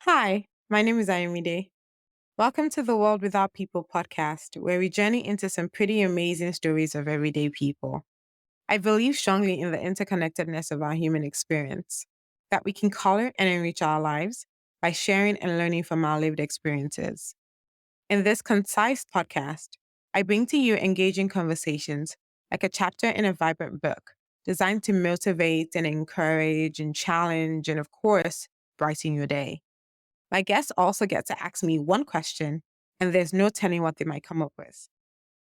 Hi, my name is Ayomide. Welcome to the World Without People podcast, where we journey into some pretty amazing stories of everyday people. I believe strongly in the interconnectedness of our human experience, that we can color and enrich our lives by sharing and learning from our lived experiences. In this concise podcast, I bring to you engaging conversations like a chapter in a vibrant book designed to motivate and encourage and challenge and, of course, brighten your day. My guests also get to ask me one question, and there's no telling what they might come up with.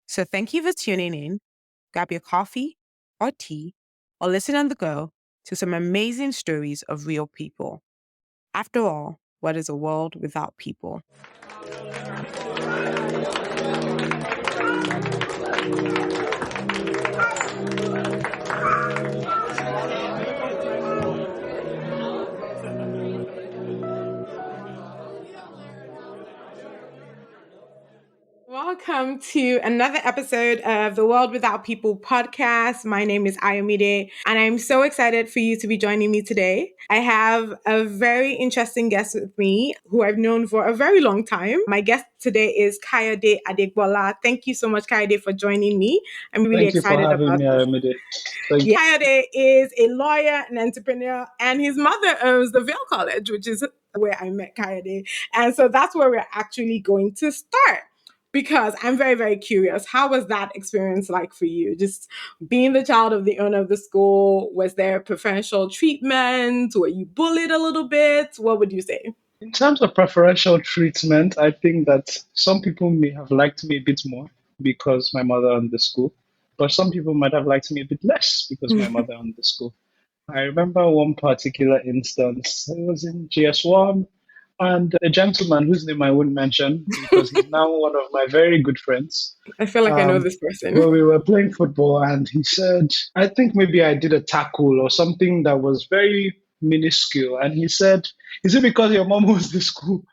So thank you for tuning in. Grab your coffee or tea or listen on the go to some amazing stories of real people. After all, what is a world without people? Welcome to another episode of the World Without People podcast. My name is Ayomide, and I'm so excited for you to be joining me today. I have a very interesting guest with me who I've known for a very long time. My guest today is Kayode Adegbola. Thank you so much, Kayode, for joining me. I'm really Thank you for excited having about me, this. Ayomide. Thank you. Kayode is a lawyer, an entrepreneur, and his mother owns the Vail College, which is where I met Kayode. And so that's where we're actually going to start because I'm very, very curious. How was that experience like for you? Just being the child of the owner of the school, was there preferential treatment? Were you bullied a little bit? What would you say? In terms of preferential treatment, I think that some people may have liked me a bit more because my mother owned the school, but some people might have liked me a bit less because my mother owned the school. I remember one particular instance. It was in GS1, and a gentleman whose name I wouldn't mention because he's now one of my very good friends. I feel like I know Um, this person. when we were playing football, and he said, I think maybe I did a tackle or something that was very minuscule. And he said, is it because your mom was the school?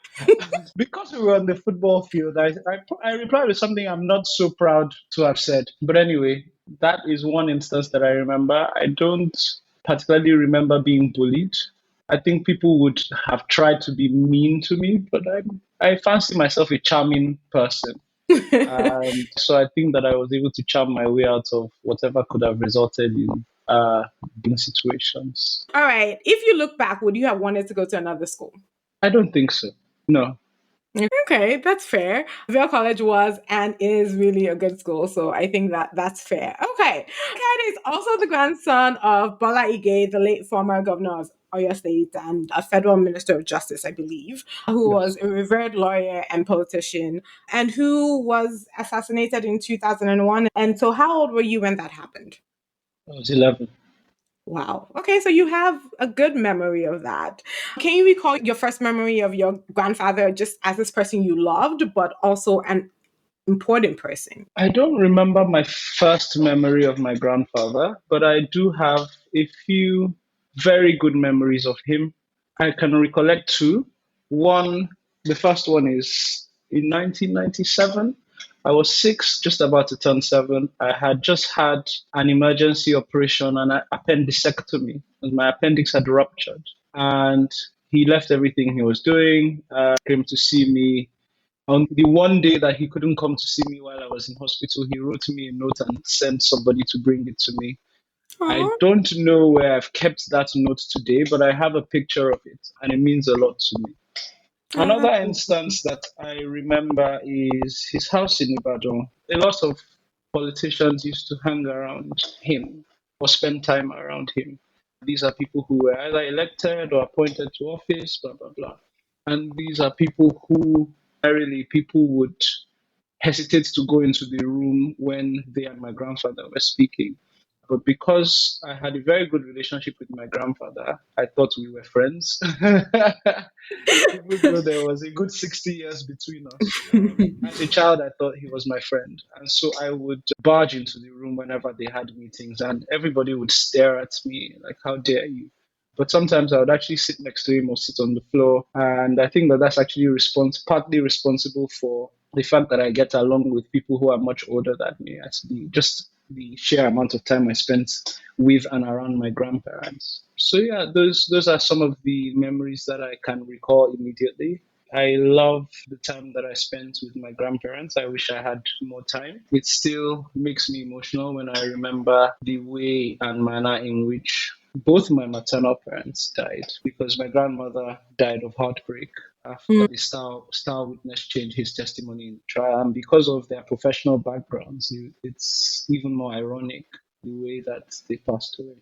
Because we were on the football field, I replied with something I'm not so proud to have said. But anyway, that is one instance that I remember. I don't particularly remember being bullied. I think people would have tried to be mean to me, but I fancy myself a charming person. And so I think that I was able to charm my way out of whatever could have resulted in situations. All right. If you look back, would you have wanted to go to another school? I don't think so. No. Okay, that's fair. Vail College was and is really a good school, so I think that that's fair. Okay, Kayode is also the grandson of Bola Ige, the late former governor of Oyo State and a federal minister of justice, I believe, who was Yes. a revered lawyer and politician, and who was assassinated in 2001. And so, how old were you when that happened? I was 11. Wow. Okay, so you have a good memory of that. Can you recall your first memory of your grandfather just as this person you loved, but also an important person? I don't remember my first memory of my grandfather, but I do have a few very good memories of him. I can recollect two. One, the first one is in 1997. I was six, just about to turn seven. I had just had an emergency operation, an appendectomy, and my appendix had ruptured. And he left everything he was doing, came to see me on the one day that he couldn't come to see me while I was in hospital. He wrote me a note and sent somebody to bring it to me. I Oh, don't know where I've kept that note today, but I have a picture of it, and it means a lot to me. Another that's instance that I remember is his house in Ibadan. A lot of politicians used to hang around him or spend time around him. These are people who were either elected or appointed to office, blah, blah, blah. And these are people who really people would hesitate to go into the room when they and my grandfather were speaking. But because I had a very good relationship with my grandfather, I thought we were friends. Even though there was a good 60 years between us. As a child, I thought he was my friend. And so I would barge into the room whenever they had meetings, and everybody would stare at me like, how dare you? But sometimes I would actually sit next to him or sit on the floor. And I think that that's actually partly responsible for the fact that I get along with people who are much older than me. Just the sheer amount of time I spent with and around my grandparents. So yeah, those are some of the memories that I can recall immediately. I love the time that I spent with my grandparents. I wish I had more time. It still makes me emotional when I remember the way and manner in which both my maternal parents died, because my grandmother died of heartbreak after the star witness changed his testimony in the trial. And because of their professional backgrounds, it's even more ironic the way that they passed away.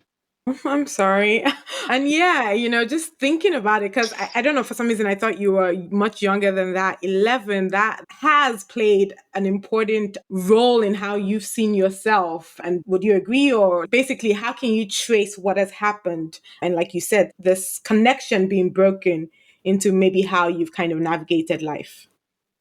I'm sorry. And yeah, just thinking about it, because I don't know, for some reason, I thought you were much younger than that. 11, that has played an important role in how you've seen yourself. And would you agree? Or basically, how can you trace what has happened? And like you said, this connection being broken into maybe how you've kind of navigated life.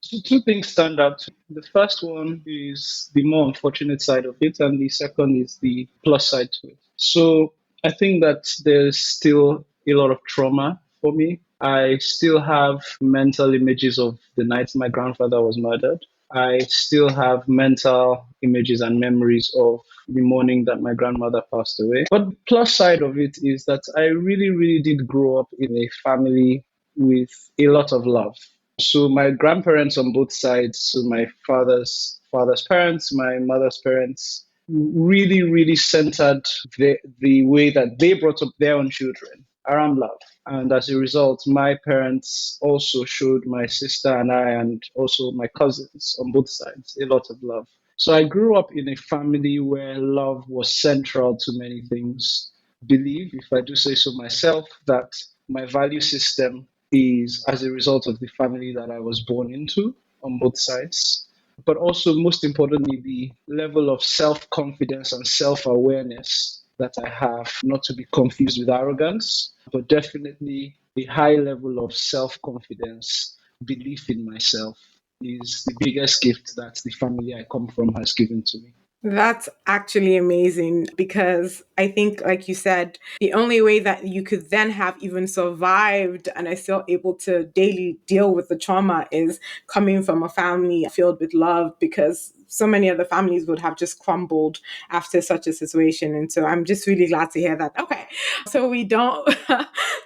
So two things stand out. The first one is the more unfortunate side of it, and the second is the plus side to it. So I think that there's still a lot of trauma for me. I still have mental images of the night my grandfather was murdered. I still have mental images and memories of the morning that my grandmother passed away. But the plus side of it is that I really, really did grow up in a family with a lot of love. So my grandparents on both sides, so my father's parents, my mother's parents, really, really centered the way that they brought up their own children around love. And as a result, my parents also showed my sister and I, and also my cousins on both sides, a lot of love. So I grew up in a family where love was central to many things. Believe, if I do say so myself, that my value system is as a result of the family that I was born into on both sides. But also, most importantly, the level of self confidence and self awareness that I have, not to be confused with arrogance, but definitely a high level of self confidence, belief in myself is the biggest gift that the family I come from has given to me. That's actually amazing, because I think, like you said, the only way that you could then have even survived and are still able to daily deal with the trauma is coming from a family filled with love, because so many other families would have just crumbled after such a situation. And so I'm just really glad to hear that. Okay. So we don't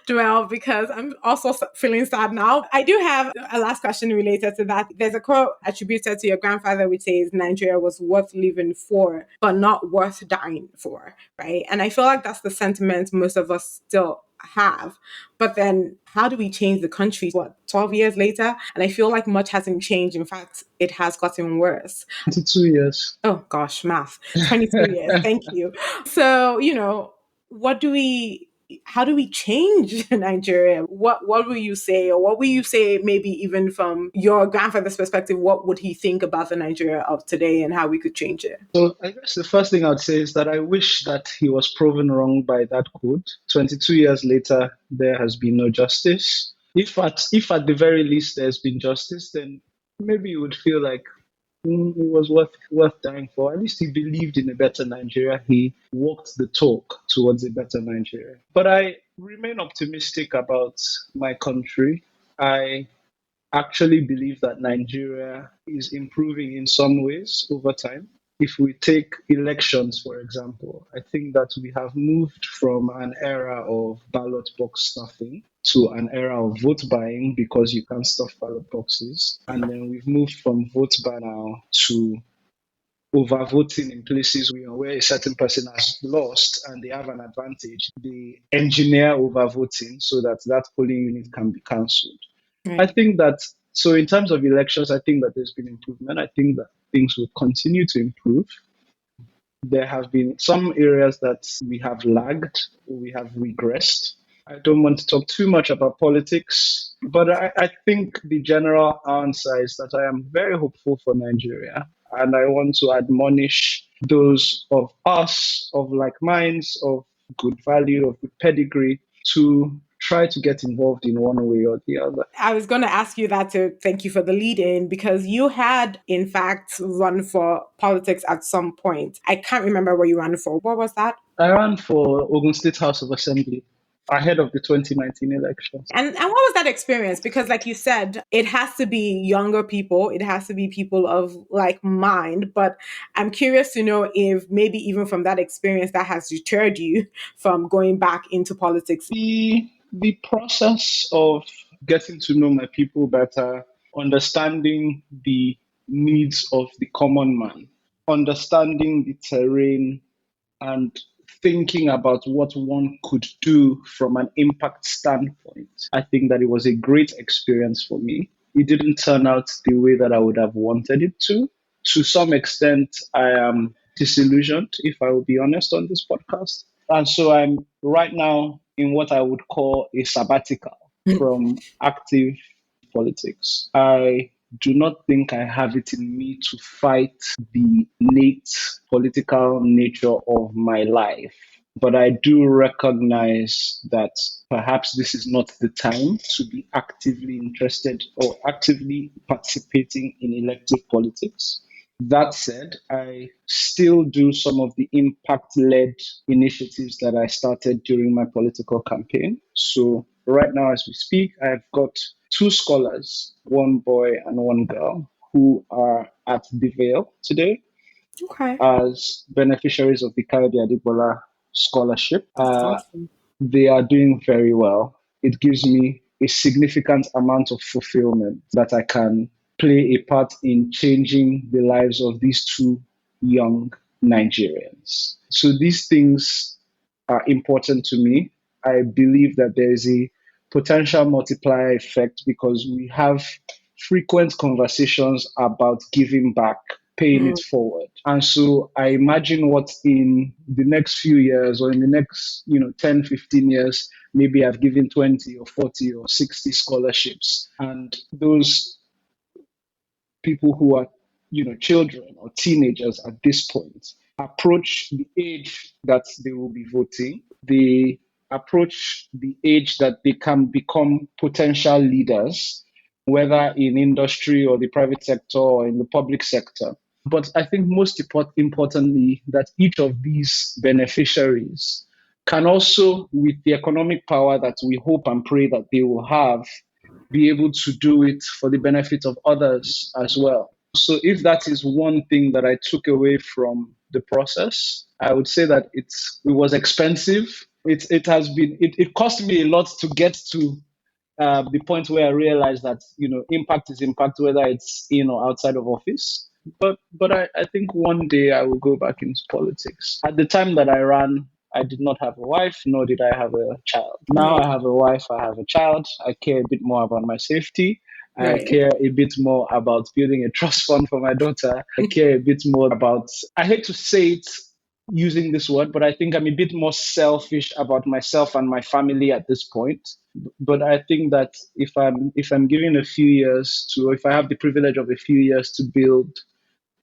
dwell, because I'm also feeling sad now. I do have a last question related to that. There's a quote attributed to your grandfather which says Nigeria was worth living for, but not worth dying for, right? And I feel like that's the sentiment most of us still have. But then how do we change the country, what, 12 years later? And I feel like much hasn't changed. In fact, it has gotten worse. 22 years. Oh gosh, math. 22 years. Thank you. So, what do we how do we change Nigeria? What will you say, or what will you say, maybe even from your grandfather's perspective, what would he think about the Nigeria of today and how we could change it? So I guess the first thing I'd say is that I wish that he was proven wrong by that quote. 22 years later, there has been no justice. If at the very least there's been justice, then maybe you would feel like it was worth dying for. At least he believed in a better Nigeria. He walked the talk towards a better Nigeria. But I remain optimistic about my country. I actually believe that Nigeria is improving in some ways over time. If we take elections, for example, I think that we have moved from an era of ballot box stuffing to an era of vote buying because you can't stuff ballot boxes. And then we've moved from vote buy now to overvoting in places where a certain person has lost and they have an advantage. They engineer overvoting so that that polling unit can be cancelled. I Right. think that, so in terms of elections, I think that there's been improvement. I think that things will continue to improve. There have been some areas that we have lagged, we have regressed. I don't want to talk too much about politics, but I think the general answer is that I am very hopeful for Nigeria. And I want to admonish those of us, of like minds, of good value, of good pedigree, to try to get involved in one way or the other. I was going to ask you that, to thank you for the lead in, because you had, in fact, run for politics at some point. I can't remember what you ran for. What was that? I ran for Ogun State House of Assembly. ahead of the 2019 elections. And what was that experience? Because, like you said, it has to be younger people, it has to be people of like mind. But I'm curious to know if maybe even from that experience that has deterred you from going back into politics. The process of getting to know my people better, understanding the needs of the common man, understanding the terrain, and thinking about what one could do from an impact standpoint. I think that it was a great experience for me. It didn't turn out the way that I would have wanted it to. To some extent, I am disillusioned, if I will be honest, on this podcast. And so I'm right now in what I would call a sabbatical from active politics. I do not think I have it in me to fight the innate political nature of my life. But I do recognize that perhaps this is not the time to be actively interested or actively participating in elective politics. That said, I still do some of the impact led initiatives that I started during my political campaign. So, right now, as we speak, I've got two scholars, one boy and one girl, who are at the Vale today Okay. as beneficiaries of the Kayode scholarship. That's awesome. They are doing very well. It gives me a significant amount of fulfillment that I can play a part in changing the lives of these two young Nigerians. So these things are important to me. I believe that there is a potential multiplier effect because we have frequent conversations about giving back, paying it Mm. forward. And so I imagine what in the next few years or in the next, 10, 15 years, maybe I've given 20 or 40 or 60 scholarships. And those people who are, children or teenagers at this point approach the age that they will be voting. They approach the age that they can become potential leaders, whether in industry or the private sector or in the public sector. But I think most importantly, that each of these beneficiaries can also, with the economic power that we hope and pray that they will have, be able to do it for the benefit of others as well. So, if that is one thing that I took away from the process, I would say that it was expensive. It cost me a lot to get to the point where I realized that impact is impact, whether it's in or outside of office. But I think one day I will go back into politics. At the time that I ran, I did not have a wife, nor did I have a child. Now I Right. have a wife, I have a child. I care a bit more about my safety. I Right. care a bit more about building a trust fund for my daughter. I care a bit more about, I hate to say it using this word, but I think I'm a bit more selfish about myself and my family at this point. But I think that if I'm given a few years to, if I have the privilege of a few years to build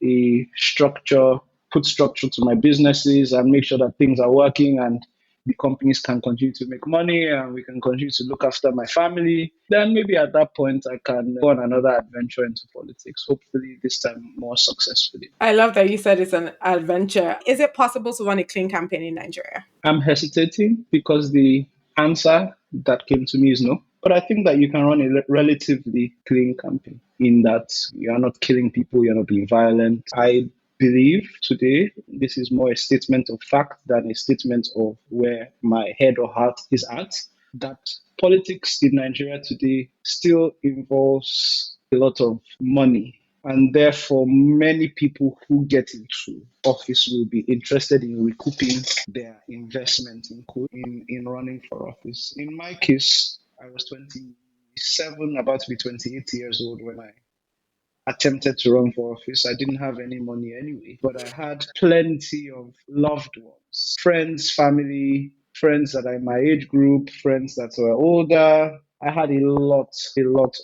a structure, put structure to my businesses and make sure that things are working and the companies can continue to make money and we can continue to look after my family, then maybe at that point I can go on another adventure into politics, hopefully this time more successfully. I love that you said it's an adventure. Is it possible to run a clean campaign in Nigeria? I'm hesitating because the answer that came to me is no. But I think that you can run a relatively clean campaign in that you are not killing people, you're not being violent. I believe today this is more a statement of fact than a statement of where my head or heart is at. That politics in Nigeria today still involves a lot of money, and therefore many people who get into office will be interested in recouping their investment in running for office. In my case, I was 27, about to be 28 years old when I attempted to run for office. I didn't have any money anyway, but I had plenty of loved ones, friends, family, friends that are in my age group, friends that were older. I had a lot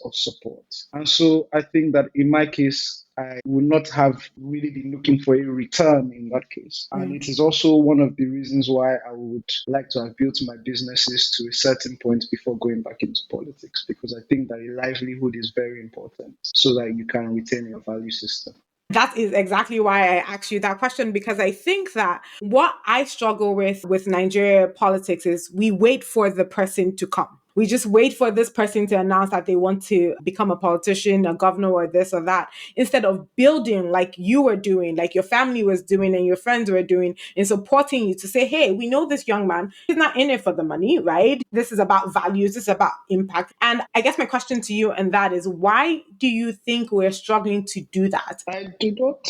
of support. And so I think that in my case, I would not have really been looking for a return in that case. And Mm. it is also one of the reasons why I would like to have built my businesses to a certain point before going back into politics, because I think that a livelihood is very important so that you can retain your value system. That is exactly why I asked you that question, because I think that what I struggle with Nigeria politics is we wait for the person to come. We just wait for this person to announce that they want to become a politician, a governor, or this or that, instead of building like you were doing, like your family was doing and your friends were doing, and supporting you to say, hey, we know this young man, he's not in it for the money, right? This is about values, this is about impact. And I guess my question to you and that is, why do you think we're struggling to do that? I do not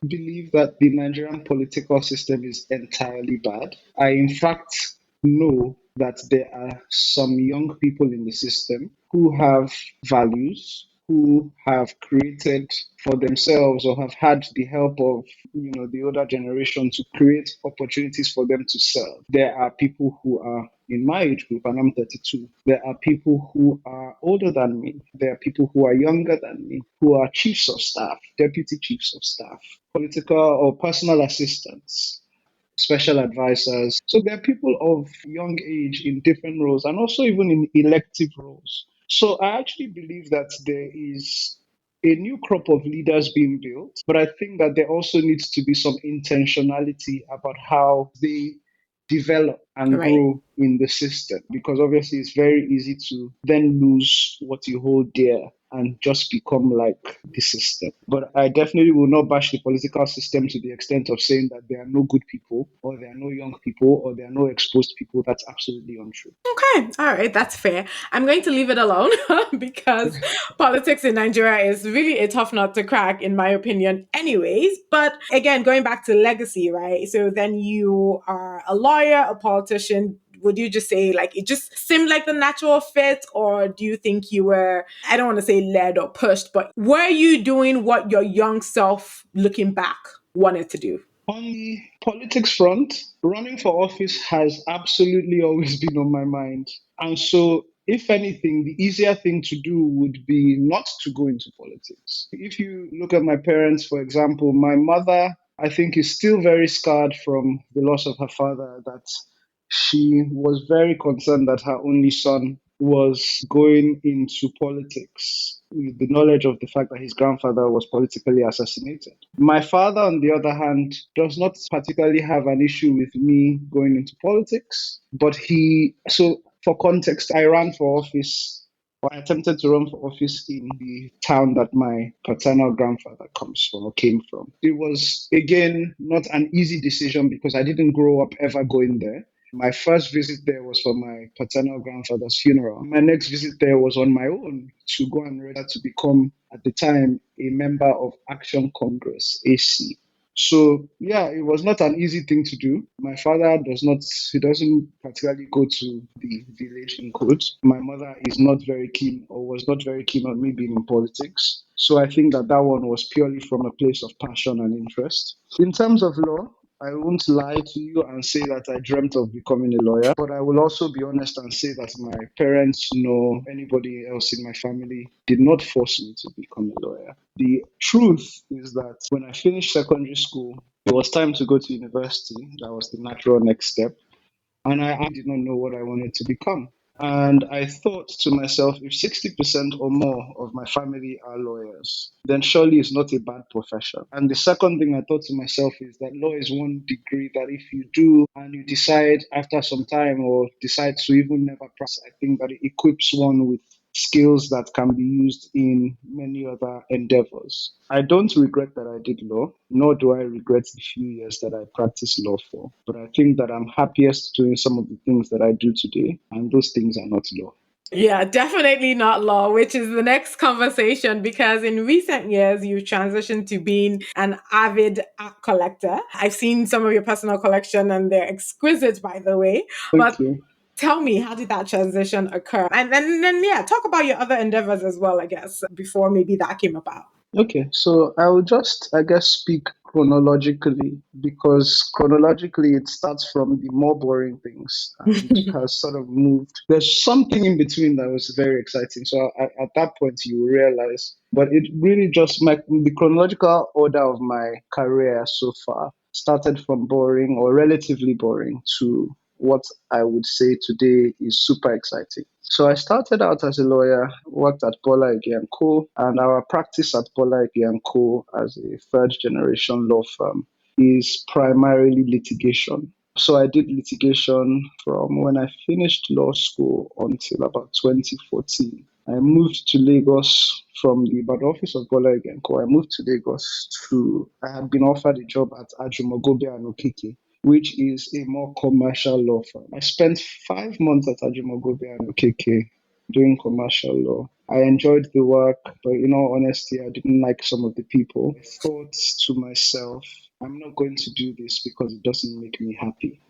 believe that the Nigerian political system is entirely bad. I, in fact, know that there are some young people in the system who have values, who have created for themselves or have had the help of the older generation to create opportunities for them to serve. There are people who are in my age group, and I'm 32. There are people who are older than me. There are people who are younger than me, who are chiefs of staff, deputy chiefs of staff, political or personal assistants, special advisors. So there are people of young age in different roles and also even in elective roles. So I actually believe that there is a new crop of leaders being built, but I think that there also needs to be some intentionality about how they develop and Right. grow in the system, because obviously it's very easy to then lose what you hold dear and just become like the system. But I definitely will not bash the political system to the extent of saying that there are no good people, or there are no young people, or there are no exposed people. That's absolutely untrue. Okay, all right, that's fair. I'm going to leave it alone because politics in Nigeria is really a tough nut to crack, in my opinion, anyways. But again, going back to legacy, right? So then you are a lawyer, a politician. Would you just say like it just seemed like the natural fit, or do you think you were, I don't want to say led or pushed, but were you doing what your young self looking back wanted to do? On the politics front, running for office has absolutely always been on my mind. And so, if anything, the easier thing to do would be not to go into politics. If you look at my parents, for example, my mother, I think, is still very scarred from the loss of her father, that she was very concerned that her only son was going into politics with the knowledge of the fact that his grandfather was politically assassinated. My father, on the other hand, does not particularly have an issue with me going into politics, but so for context, I ran for office. I attempted to run for office in the town that my paternal grandfather comes from or came from. It was, again, not an easy decision because I didn't grow up ever going there. My first visit there was for my paternal grandfather's funeral. My next visit there was on my own to go and register to become, at the time, a member of Action Congress, AC. So yeah, it was not an easy thing to do. My father he doesn't particularly go to the village in quotes. My mother is not very keen or was not very keen on me being in politics. So I think that that one was purely from a place of passion and interest. In terms of law, I won't lie to you and say that I dreamt of becoming a lawyer, but I will also be honest and say that my parents, nor anybody else in my family, did not force me to become a lawyer. The truth is that when I finished secondary school, it was time to go to university. That was the natural next step. And I did not know what I wanted to become. And I thought to myself, if 60% or more of my family are lawyers, then surely it's not a bad profession. And the second thing I thought to myself is that law is one degree that if you do and you decide after some time or decide to even never practice, I think that it equips one with skills that can be used in many other endeavors. I don't regret that I did law, nor do I regret the few years that I practiced law for. But I think that I'm happiest doing some of the things that I do today, and those things are not law. Yeah, definitely not law, which is the next conversation because in recent years, you've transitioned to being an avid art collector. I've seen some of your personal collection and they're exquisite, by the way. Thank But you. tell me, how did that transition occur? And then, yeah, talk about your other endeavors as well, I guess, before maybe that came about. Okay, so I will just, I guess, speak chronologically because chronologically it starts from the more boring things and has sort of moved. There's something in between that was very exciting. So at that point, you realize, but it really just the chronological order of my career so far started from boring or relatively boring to what I would say today is super exciting. So I started out as a lawyer, worked at Bola Ige and Co. And our practice at Bola Ige and Co. as a third generation law firm is primarily litigation. So I did litigation from when I finished law school until about 2014. I moved to Lagos from the Ibadan office of Bola Ige and Co. I moved to Lagos I had been offered a job at Ajumogobe and Okeke, which is a more commercial law firm. I spent 5 months at Ajumogobe and Okeke doing commercial law. I enjoyed the work, but in all honesty, I didn't like some of the people. I thought to myself, I'm not going to do this because it doesn't make me happy.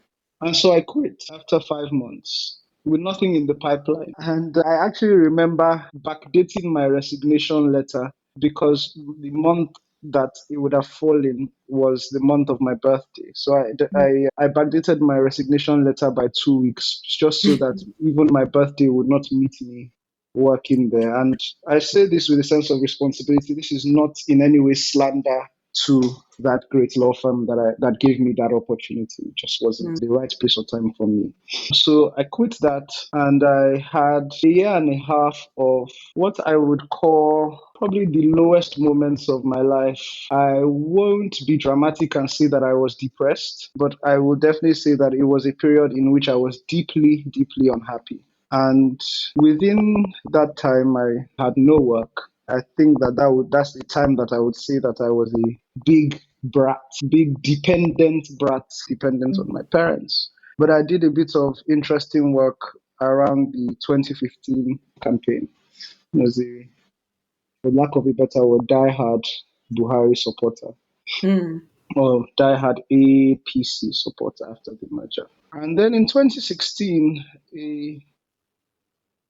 And so I quit after 5 months with nothing in the pipeline. And I actually remember backdating my resignation letter because the month that it would have fallen was the month of my birthday. So I backdated my resignation letter by 2 weeks just so that even my birthday would not meet me working there. And I say this with a sense of responsibility. This is not in any way slander to that great law firm that gave me that opportunity. It just wasn't the right place or time for me. So I quit that and I had a year and a half of what I would call probably the lowest moments of my life. I won't be dramatic and say that I was depressed, but I will definitely say that it was a period in which I was deeply, deeply unhappy. And within that time, I had no work. I think that's the time that I would say that I was a big brat, big dependent brat, dependent on my parents. But I did a bit of interesting work around the 2015 campaign. As a, for lack of a better word, diehard Buhari supporter Mm. or diehard APC supporter after the merger. And then in 2016,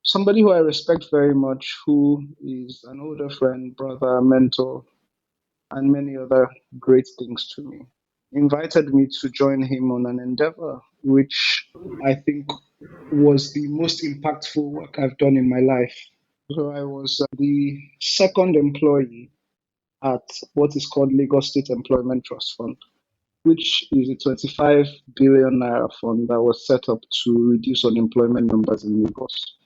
somebody who I respect very much, who is an older friend, brother, mentor, and many other great things to me, invited me to join him on an endeavor which I think was the most impactful work I've done in my life. So I was the second employee at what is called Lagos State Employment Trust Fund, which is a 25 billion naira fund that was set up to reduce unemployment numbers in Lagos.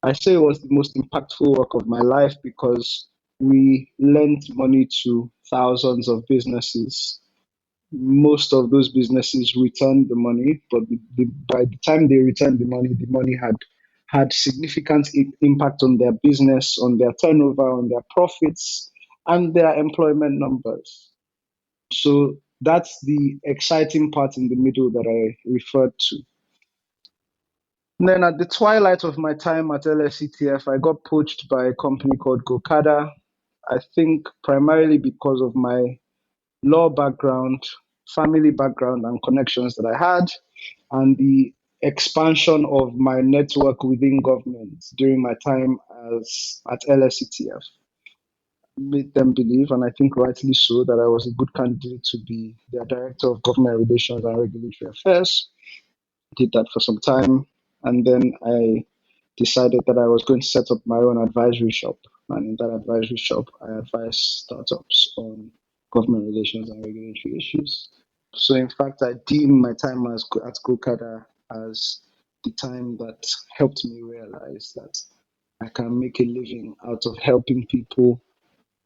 I say it was the most impactful work of my life because we lent money to thousands of businesses. Most of those businesses returned the money, but by the time they returned the money had significant impact on their business, on their turnover, on their profits, and their employment numbers. So that's the exciting part in the middle that I referred to. And then at the twilight of my time at LSETF, I got poached by a company called Gokada. I think primarily because of my law background, family background, and connections that I had, and the expansion of my network within government during my time as at LSETF made them believe, and I think rightly so, that I was a good candidate to be their Director of Government Relations and Regulatory Affairs. Did that for some time, and then I decided that I was going to set up my own advisory shop. And in that advisory shop, I advise startups on government relations and regulatory issues. So, in fact, I deem my time at Gokada as the time that helped me realize that I can make a living out of helping people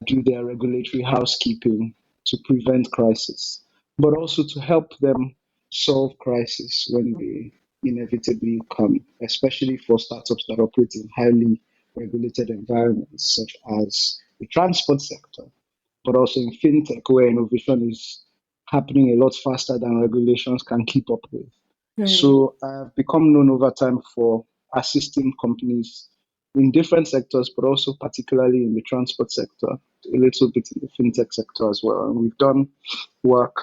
do their regulatory housekeeping to prevent crisis, but also to help them solve crisis when they inevitably come, especially for startups that operate in highly regulated environments, such as the transport sector, but also in fintech, where innovation is happening a lot faster than regulations can keep up with. Right. So I've become known over time for assisting companies in different sectors, but also particularly in the transport sector, a little bit in the fintech sector as well. And we've done work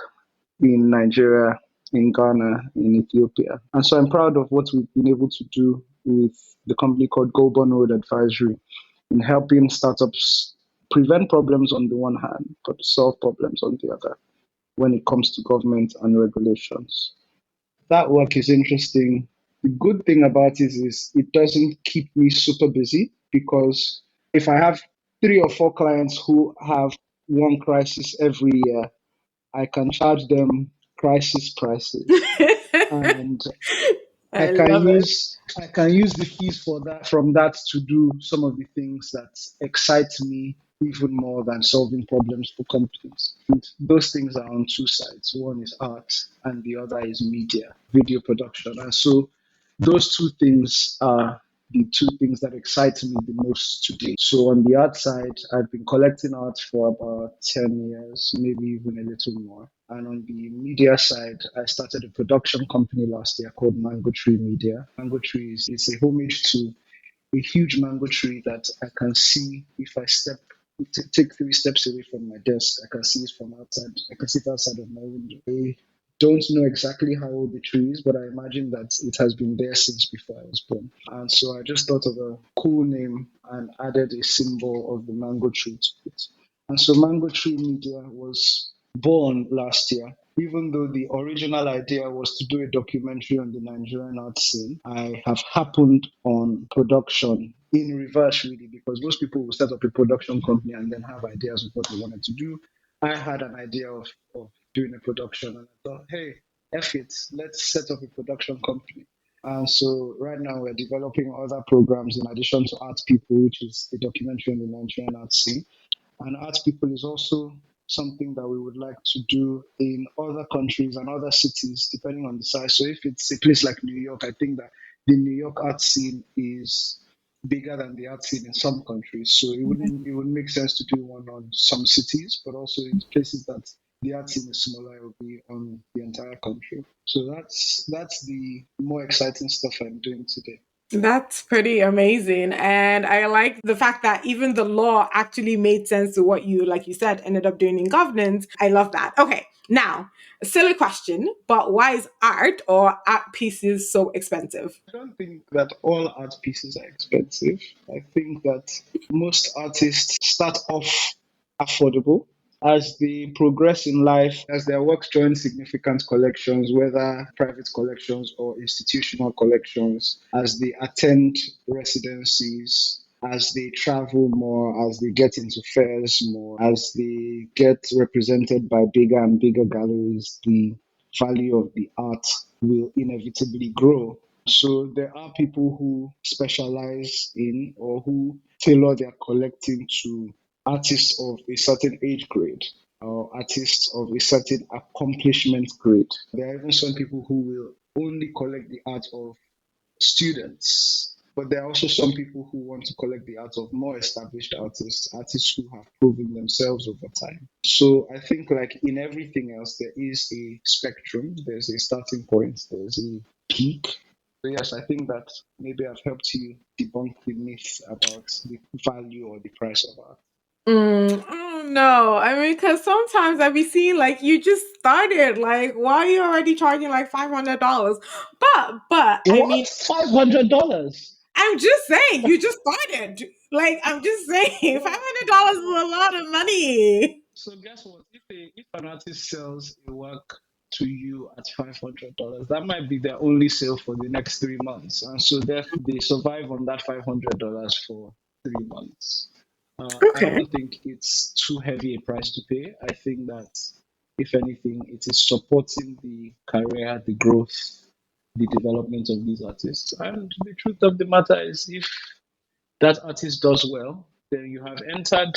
in Nigeria, in Ghana, in Ethiopia. And so I'm proud of what we've been able to do with the company called Goulburn Road Advisory in helping startups prevent problems on the one hand, but solve problems on the other when it comes to government and regulations. That work is interesting. The good thing about it is it doesn't keep me super busy because if I have 3 or 4 clients who have one crisis every year, I can charge them crisis prices. And I I can love it. use the fees for that from that to do some of the things that excite me even more than solving problems for companies. And those things are on two sides. One is art and the other is media, video production. And so those two things are the two things that excite me the most today. So on the art side, I've been collecting art for about 10 years, maybe even a little more. And on the media side, I started a production company last year called Mango Tree Media. Mango Tree is a homage to a huge mango tree that I can see if I take 3 steps away from my desk. I can see it from outside. I can see it outside of my window. I don't know exactly how old the tree is, but I imagine that it has been there since before I was born. And so I just thought of a cool name and added a symbol of the mango tree to it. And so Mango Tree Media was born last year. Even though the original idea was to do a documentary on the Nigerian art scene, I have happened on production in reverse, really, because most people will set up a production company and then have ideas of what they wanted to do. I had an idea of doing a production, and I thought, hey, F it, let's set up a production company. And so right now we're developing other programs in addition to Art People, which is the documentary on the Nigerian art scene. And art people is also something that we would like to do in other countries and other cities, depending on the size. So if it's a place like New York, I think that the New York art scene is bigger than the art scene in some countries. So it would make sense to do one on some cities, but also in places that the art scene is smaller, it will be on the entire country. So that's the more exciting stuff I'm doing today. That's pretty amazing. And I like the fact that even the law actually made sense to what you, like you said, ended up doing in governance. I love that. Okay, now, a silly question, but why is art or art pieces so expensive? I don't think that all art pieces are expensive. I think that most artists start off affordable. As they progress in life, as their works join significant collections, whether private collections or institutional collections, as they attend residencies, as they travel more, as they get into fairs more, as they get represented by bigger and bigger galleries, the value of the art will inevitably grow. So there are people who specialize in or who tailor their collecting to artists of a certain age grade or artists of a certain accomplishment grade. There are even some people who will only collect the art of students. But there are also some people who want to collect the art of more established artists, artists who have proven themselves over time. So I think, like in everything else, there is a spectrum, there's a starting point, there's a peak. So yes, I think that maybe I've helped you debunk the myth about the value or the price of art. Oh no. I mean, because sometimes I be seeing like you just started. Like, why are you already charging like $500? But I What? mean, $500? I'm just saying, you just started. Like, I'm just saying, $500 is a lot of money. So guess what? If an artist sells a work to you at $500, that might be their only sale for the next 3 months, and so they survive on that $500 for 3 months. I Okay. don't think it's too heavy a price to pay. I think that if anything, it is supporting the career, the growth, the development of these artists. And the truth of the matter is, if that artist does well, then you have entered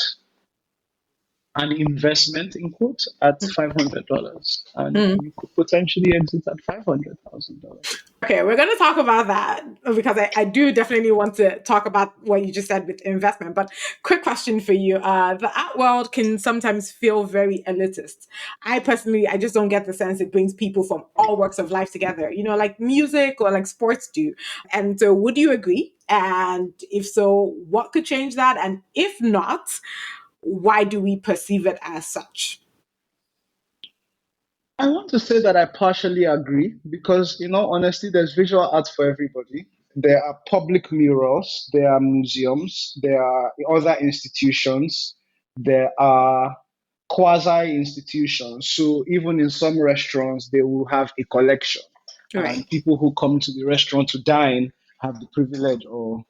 an investment in quotes at $500 and Mm. you could potentially exit at $500,000. Okay, we're going to talk about that because I do definitely want to talk about what you just said with investment. But quick question for you. The art world can sometimes feel very elitist. I personally, I just don't get the sense it brings people from all walks of life together, like music or like sports do. And so would you agree? And if so, what could change that? And if not, why do we perceive it as such? I want to say that I partially agree because, honestly, there's visual art for everybody. There are public murals, there are museums, there are other institutions, there are quasi institutions. So even in some restaurants, they will have a collection, Right. and people who come to the restaurant to dine have the privilege or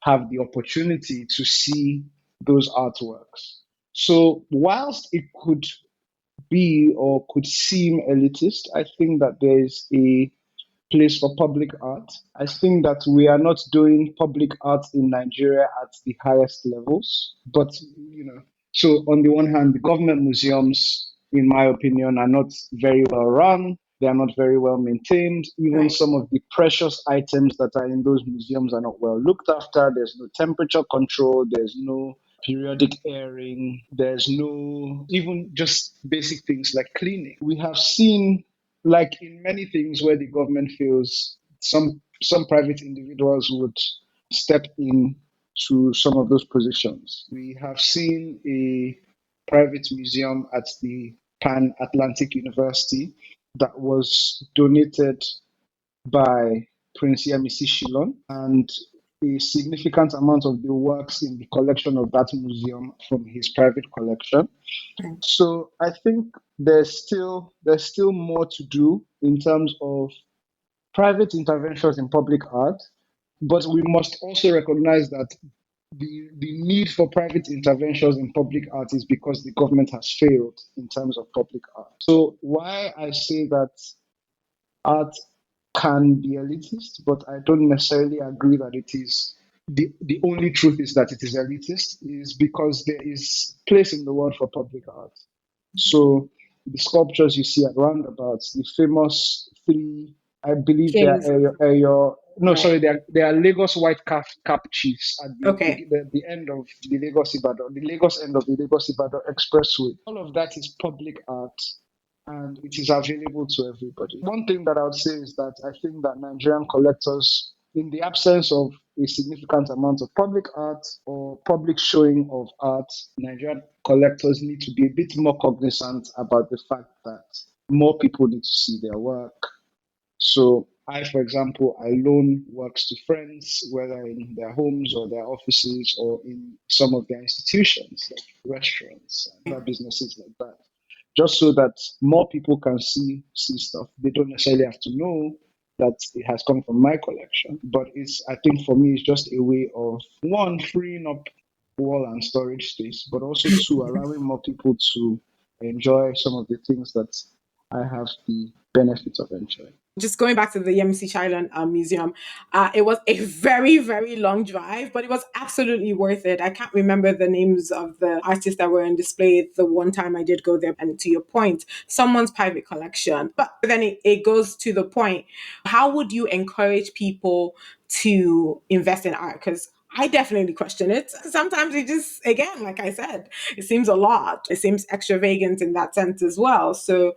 have the opportunity to see those artworks. So, whilst it could be or could seem elitist, I think that there is a place for public art. I think that we are not doing public art in Nigeria at the highest levels. But, so on the one hand, the government museums, in my opinion, are not very well run. They are not very well maintained. Even Right. some of the precious items that are in those museums are not well looked after. There's no temperature control. There's no periodic airing. There's no, even just basic things like cleaning. We have seen, like in many things where the government feels, some private individuals would step in to some of those positions. We have seen a private museum at the Pan Atlantic University that was donated by Prince Yemisi Shillong, and a significant amount of the works in the collection of that museum from his private collection. So I think there's still more to do in terms of private interventions in public art, but we must also recognize that the need for private interventions in public art is because the government has failed in terms of public art. So why I say that art can be elitist, but I don't necessarily agree that it is. The only truth is that it is elitist, is because there is place in the world for public art. So the sculptures you see at roundabouts, the famous three, I believe they are Kings. no, Right. sorry, they are Lagos white cap chiefs at Okay. the end of the Lagos Ibadan, the Lagos end of the Lagos Ibadan Expressway. All of that is public art, and it is available to everybody. One thing that I would say is that I think that Nigerian collectors, in the absence of a significant amount of public art or public showing of art, Nigerian collectors need to be a bit more cognizant about the fact that more people need to see their work. So I, for example, I loan works to friends, whether in their homes or their offices or in some of their institutions, like restaurants and other businesses like that, just so that more people can see stuff. They don't necessarily have to know that it has come from my collection, but it's, I think for me, it's just a way of, one, freeing up wall and storage space, but also two, allowing more people to enjoy some of the things that I have the benefit of enjoying. Just going back to the EMC Child Museum, it was a very, very long drive, but it was absolutely worth it. I can't remember the names of the artists that were on display the one time I did go there. And to your point, someone's private collection. But then it goes to the point, how would you encourage people to invest in art? Because I definitely question it. Sometimes it just, again, like I said, it seems a lot. It seems extravagant in that sense as well. So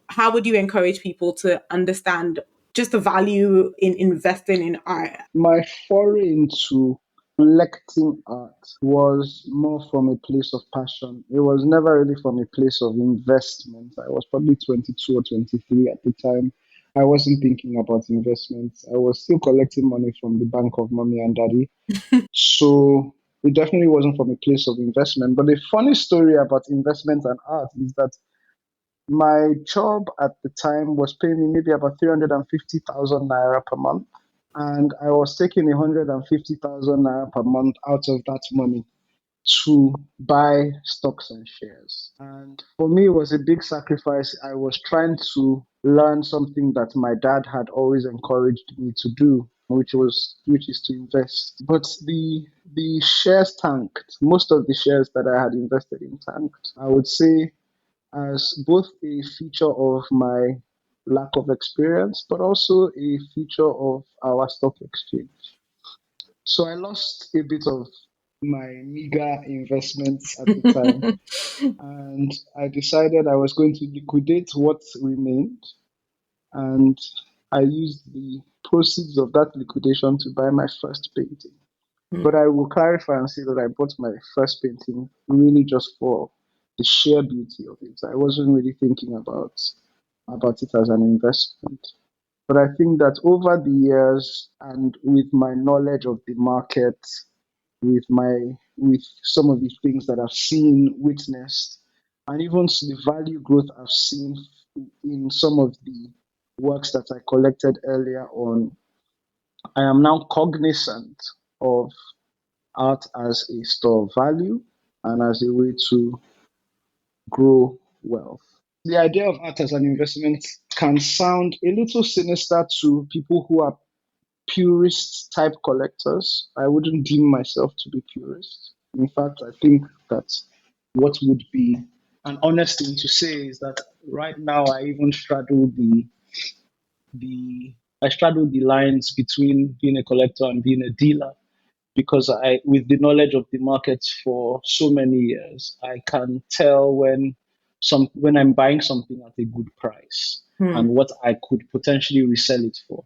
how would you encourage people to understand just the value in investing in art? My foray into collecting art was more from a place of passion. It was never really from a place of investment. I was probably 22 or 23 at the time. I wasn't thinking about investments. I was still collecting money from the bank of mommy and daddy. So it definitely wasn't from a place of investment. But the funny story about investment and art is that my job at the time was paying me maybe about 350,000 naira per month. And I was taking 150,000 naira per month out of that money to buy stocks and shares. And for me, it was a big sacrifice. I was trying to learn something that my dad had always encouraged me to do, which is to invest. But the shares tanked. Most of the shares that I had invested in tanked. I would say as both a feature of my lack of experience, but also a feature of our stock exchange. So I lost a bit of my meager investments at the time, and I decided I was going to liquidate what remained, and I used the proceeds of that liquidation to buy my first painting. But I will clarify and say that I bought my first painting really just for the sheer beauty of it. I wasn't really thinking about it as an investment. But I think that over the years and with my knowledge of the market, with some of the things that I've seen, witnessed, and even the value growth I've seen in some of the works that I collected earlier on, I am now cognizant of art as a store of value and as a way to grow wealth. The idea of art as an investment can sound a little sinister to people who are purist type collectors. I wouldn't deem myself to be purist. In fact, I think that what would be an honest thing to say is that right now I even straddle the I straddle the lines between being a collector and being a dealer because I, with the knowledge of the market for so many years, I can tell when I'm buying something at a good price Hmm. and what I could potentially resell it for.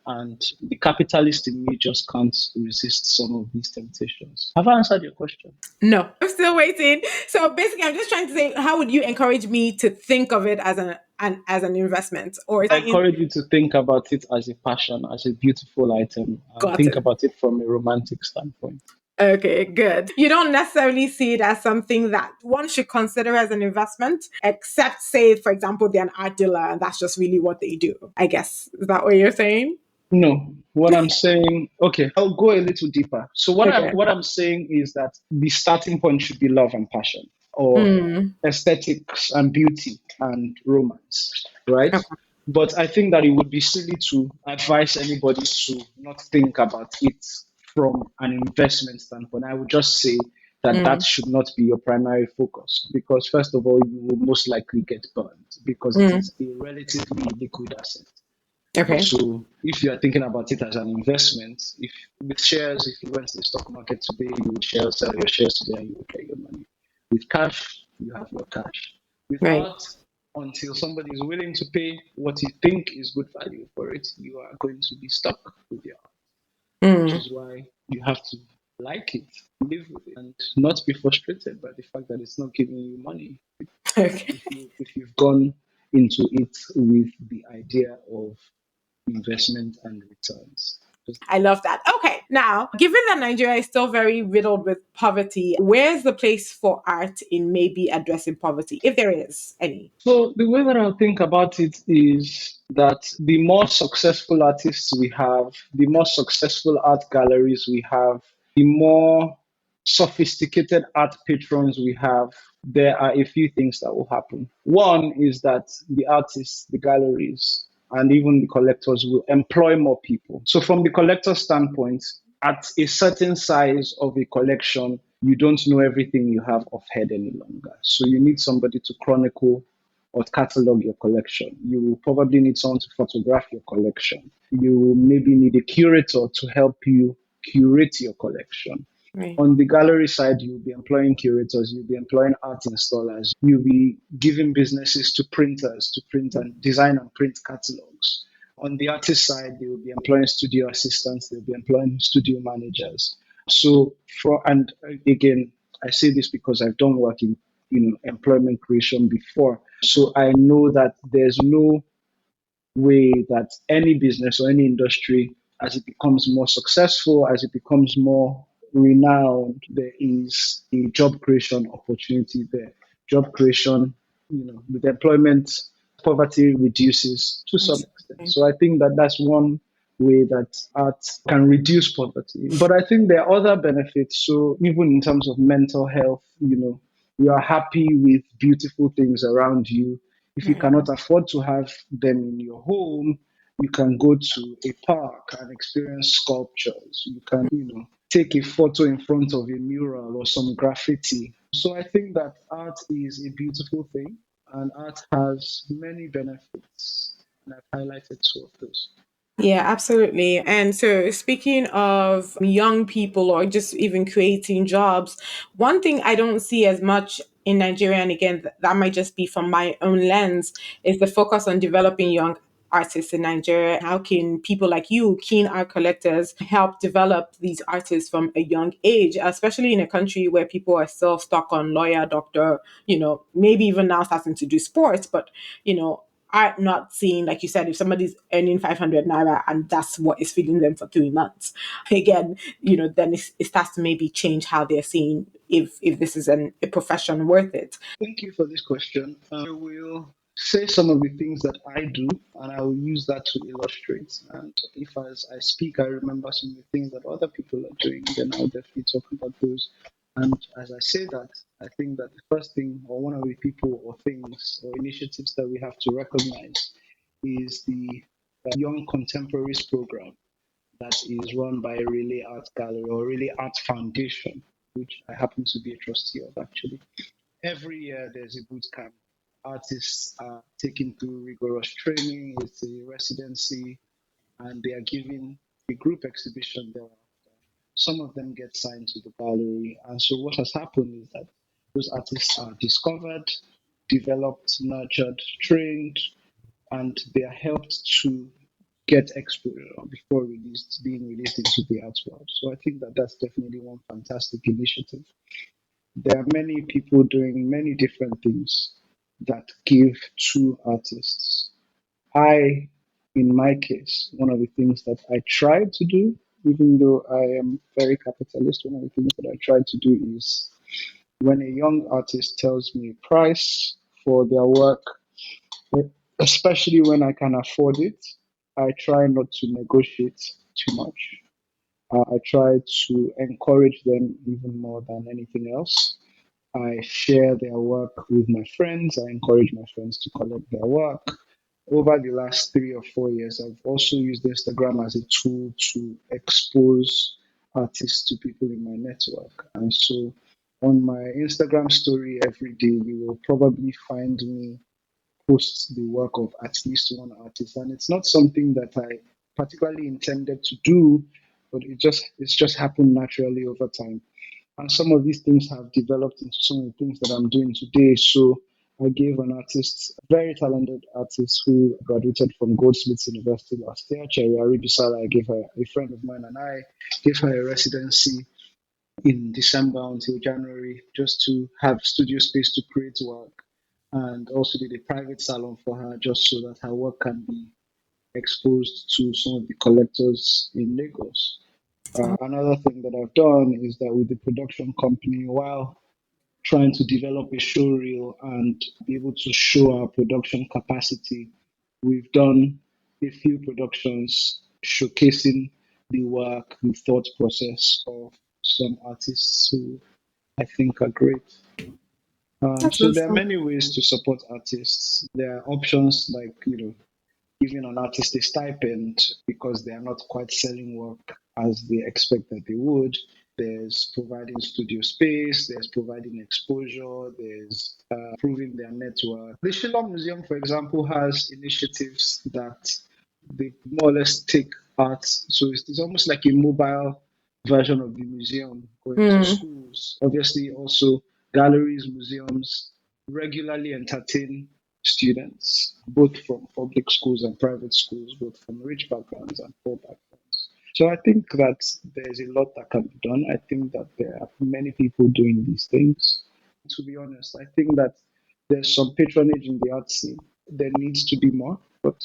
And the capitalist in me just can't resist some of these temptations. Have I answered your question? No, I'm still waiting. So basically, I'm just trying to say, how would you encourage me to think of it as as an investment, or is I that in? encourage you to think about it as a passion, as a beautiful item, and Got think it. about it from a romantic standpoint. Okay, good. You don't necessarily see it as something that one should consider as an investment, except say, for example, they're an art dealer and that's just really what they do. I guess. Is that what you're saying? No, what I'm saying, okay, I'll go a little deeper. So Okay. what I'm saying is that the starting point should be love and passion, or Mm. aesthetics and beauty and romance, right? Okay. But I think that it would be silly to advise anybody to not think about it from an investment standpoint. I would just say that that Mm. should not be your primary focus because, first of all, you will most likely get burned because it Mm. is a relatively liquid asset. Okay. So if you are thinking about it as an investment, if with shares, if you went to the stock market today, you would sell your shares today and you would get your money. With cash, you have your cash. With Right. art, until somebody is willing to pay what you think is good value for it, you are going to be stuck with your art, which Mm. is why you have to like it, live with it, and not be frustrated by the fact that it's not giving you money. Okay. If you've gone into it with the idea of investment and returns. I love that. Okay, now, given that Nigeria is still very riddled with poverty, where's the place for art in maybe addressing poverty, if there is any? So the way that I think about it is that the more successful artists we have, the more successful art galleries we have, the more sophisticated art patrons we have, there are a few things that will happen. One is that the artists, the galleries, and even the collectors will employ more people. So, from the collector standpoint, at a certain size of a collection, you don't know everything you have off head any longer. So, you need somebody to chronicle or catalog your collection. You will probably need someone to photograph your collection. You will maybe need a curator to help you curate your collection. Right. On the gallery side, you'll be employing curators, you'll be employing art installers, you'll be giving businesses to printers to print and design and print catalogs. On the artist side, they will be employing studio assistants, they'll be employing studio managers. So, and again, I say this because I've done work in employment creation before. So I know that there's no way that any business or any industry, as it becomes more successful, as it becomes more renowned, there is a job creation opportunity there. Job creation, with employment, poverty reduces to some extent. Okay. So I think that that's one way that art can reduce poverty. But I think there are other benefits. So even in terms of mental health, you are happy with beautiful things around you. If you Right. cannot afford to have them in your home, you can go to a park and experience sculptures. You can, take a photo in front of a mural or some graffiti. So I think that art is a beautiful thing and art has many benefits. And I've highlighted two of those. Yeah, absolutely. And so, speaking of young people or just even creating jobs, one thing I don't see as much in Nigeria, and again, that might just be from my own lens, is the focus on developing young artists in Nigeria. How can people like you, keen art collectors, help develop these artists from a young age, especially in a country where people are still stuck on lawyer, doctor, maybe even now starting to do sports, but, are not seeing, like you said, if somebody's earning 500 naira and that's what is feeding them for 3 months, again, then it starts to maybe change how they're seeing if this is a profession worth it. Thank you for this question. I will say some of the things that I do, and I will use that to illustrate. And if as I speak, I remember some of the things that other people are doing, then I'll definitely talk about those. And as I say that, I think that the first thing, or one of the people or things or initiatives that we have to recognize is the Young Contemporaries program that is run by Relay Art Gallery or Relay Art Foundation, which I happen to be a trustee of actually. Every year there's a boot camp. Artists are taken through rigorous training, it's a residency, and they are given a group exhibition thereafter. Some of them get signed to the gallery. And so what has happened is that those artists are discovered, developed, nurtured, trained, and they are helped to get exposure before being released into the art world. So I think that that's definitely one fantastic initiative. There are many people doing many different things that give to artists. I, in my case, one of the things that I try to do, even though I am very capitalist, one of the things that I try to do is when a young artist tells me a price for their work, especially when I can afford it, I try not to negotiate too much. I try to encourage them even more than anything else. I share their work with my friends. I encourage my friends to collect their work. Over the last 3 or 4 years, I've also used Instagram as a tool to expose artists to people in my network. And so on my Instagram story every day, you will probably find me post the work of at least one artist. And it's not something that I particularly intended to do, but it's just happened naturally over time. And some of these things have developed into some of the things that I'm doing today. So I gave an artist, a very talented artist who graduated from Goldsmiths University last year, Cherry Aribisala. I gave her a friend of mine and I gave her a residency in December until January just to have studio space to create work and also did a private salon for her just so that her work can be exposed to some of the collectors in Lagos. Another thing that I've done is that with the production company, while trying to develop a show reel and be able to show our production capacity, we've done a few productions showcasing the work, the thought process of some artists who I think are great. That's So there are awesome. many ways to support artists. There are options like, giving an artist a stipend because they are not quite selling work as they expect that they would. There's providing studio space, there's providing exposure, there's improving their network. The Shillong Museum, for example, has initiatives that they more or less take art. So it's almost like a mobile version of the museum going to Hmm. schools. Obviously, also galleries, museums regularly entertain students, both from public schools and private schools, both from rich backgrounds and poor backgrounds. So I think that there's a lot that can be done. I think that there are many people doing these things. To be honest, I think that there's some patronage in the art scene. There needs to be more, but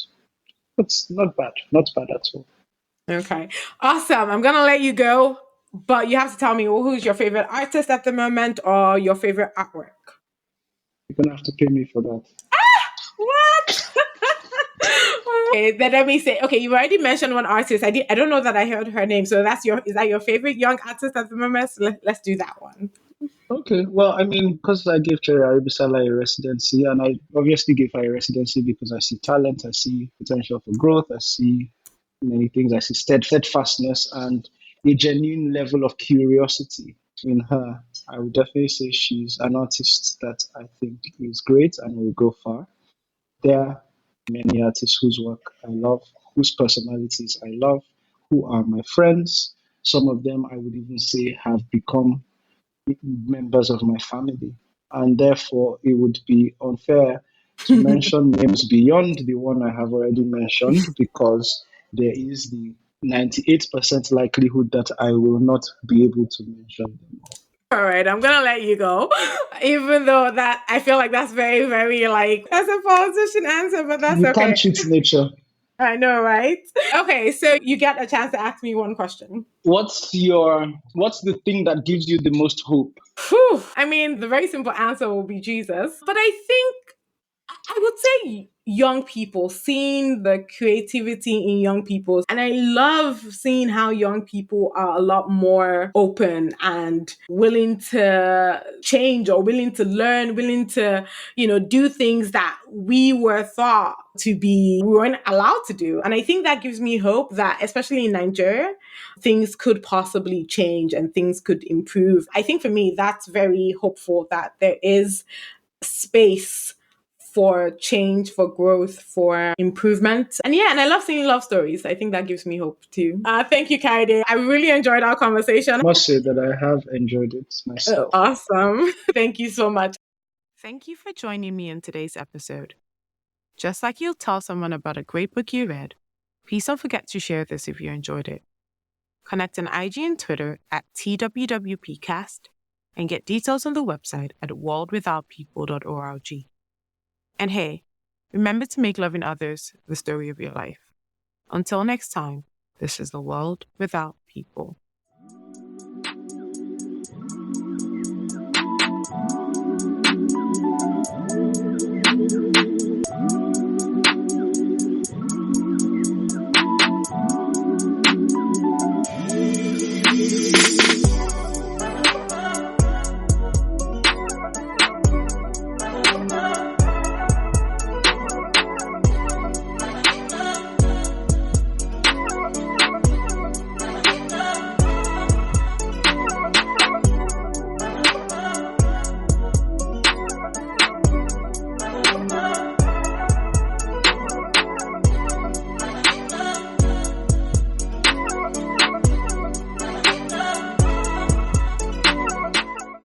it's not bad, not bad at all. Okay. Awesome. I'm gonna let you go, but you have to tell me who's your favorite artist at the moment or your favorite artwork. You're gonna have to pay me for that. What? Okay, then let me say. Okay, you already mentioned one artist. I don't know that I heard her name. So that's your. Is that your favorite young artist at the moment? So let's do that one. Okay, well, I mean, because I gave Cherry Aribisala a residency, and I obviously gave her a residency because I see talent, I see potential for growth, I see many things, I see steadfastness and a genuine level of curiosity in her. I would definitely say she's an artist that I think is great and will go far. There are many artists whose work I love, whose personalities I love, who are my friends. Some of them I would even say have become members of my family. And therefore, it would be unfair to mention names beyond the one I have already mentioned because there is the 98% likelihood that I will not be able to mention them. All right, I'm gonna let you go, even though that I feel like that's very like that's a politician answer, but that's You can't okay. cheat nature. I know, right? Okay, so you get a chance to ask me one question. What's the thing that gives you the most hope? Whew. I mean, the very simple answer will be Jesus, but I think I would say young people, seeing the creativity in young people. And I love seeing how young people are a lot more open and willing to change or willing to learn, willing to, do things that we were thought to be, we weren't allowed to do. And I think that gives me hope that, especially in Nigeria, things could possibly change and things could improve. I think for me, that's very hopeful that there is space for change, for growth, for improvement. And yeah, and I love seeing love stories. I think that gives me hope too. Thank you, Kayode. I really enjoyed our conversation. I must say that I have enjoyed it Oh, myself. awesome. Thank you so much. Thank you for joining me in today's episode. Just like you'll tell someone about a great book you read, please don't forget to share this if you enjoyed it. Connect on IG and Twitter at TWWPcast and get details on the website at worldwithoutpeople.org. And hey, remember to make loving others the story of your life. Until next time, this is The World Without People.